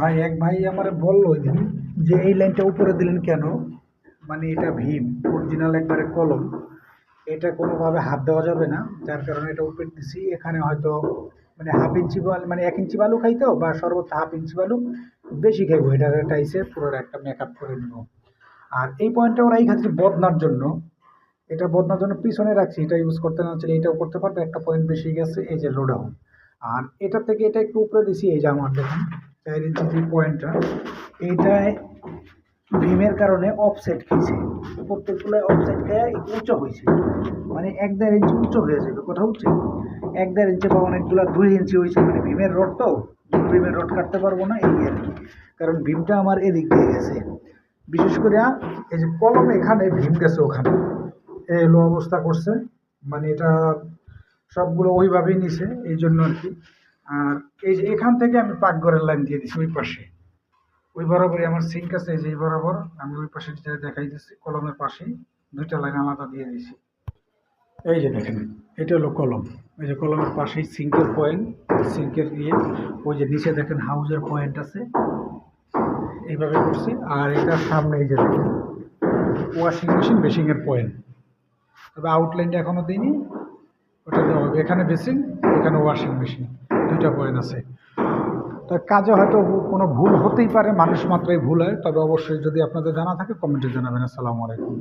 ভাই এক ভাই আমারে বললো ওই দিন যে এই লাইনটা উপরে দিলেন কেন, মানে এটা ভীম অরিজিনাল একবারে কলম, এটা কোনোভাবে হাত দেওয়া যাবে না, যার কারণে এটা উপরে দিছি। এখানে হয়তো মানে হাফ ইঞ্চি বালু, মানে 1 ইঞ্চি বালু খাইতো বা সর্বোচ্চ হাফ ইঞ্চি বালু বেশি খাইবো, এটা টাইসে পুরো একটা মেকআপ করে নিব। আর এই পয়েন্টটা ওরা এই খাচ্ছে বদনার জন্য, এটা বদনার জন্য পিছনে রাখছি, এটা ইউজ করতে না চাইলে এটাও করতে পারবে। একটা পয়েন্ট বেশি গেছে, এই যে লো ডাউন। আর এটা থেকে এটা একটু উপরে দিছি, এই যে আমার দেখুন 4 ইঞ্চি যে পয়েন্টটা, এইটায় ভীমের কারণে অফসেট খেয়েছে, প্রত্যেকগুলো অফসেট খেয়ে একটু উঁচু হয়েছে, মানে 1-1.5 ইঞ্চি উঁচু হয়ে যাবে, কথা হচ্ছে 1-1.5 ইঞ্চি বা অনেকগুলো 2 ইঞ্চি হয়েছে, মানে ভীমের রড তো, ভীমের রড কাটতে পারবো না এই আর কি। কারণ ভীমটা আমার এদিক দিয়ে গেছে, বিশেষ করে এই যে কলম এখানে ভীম গেছে ওখানে, এই হলো অবস্থা করছে, মানে এটা সবগুলো ওইভাবেই নিছে এই জন্য আর কি। আর এই যে এখান থেকে আমি পাকঘরের লাইন দিয়ে দিছি ওই পাশে, ওই বরাবরই আমার সিঙ্ক আছে, এই যে এই বরাবর আমি ওই পাশে যেটা দেখাই দিচ্ছি কলমের পাশেই দুইটা লাইন আলাদা দিয়ে দিছি। এই যে দেখেন, এটা হলো কলম, এই যে কলমের পাশেই সিঙ্কের পয়েন্ট, সিঙ্কের ইয়ে, ওই যে নিচে দেখেন হাউজের পয়েন্ট আছে, এইভাবে করছি। আর এটার সামনে এই যে দেখেন ওয়াশিং মেশিন বেসিংয়ের পয়েন্ট, তবে আউটলাইনটা এখনো দিইনি, ওটা দেওয়া হবে। এখানে বেসিং, এখানে ওয়াশিং মেশিন, দুইটা পয়েন্ট আছে। তো কাজে হয়তো কোনো ভুল হতেই পারে, মানুষ মাত্রই ভুল হয়, তবে অবশ্যই যদি আপনাদের জানা থাকে কমেন্টে জানাবেন। আসসালামু আলাইকুম।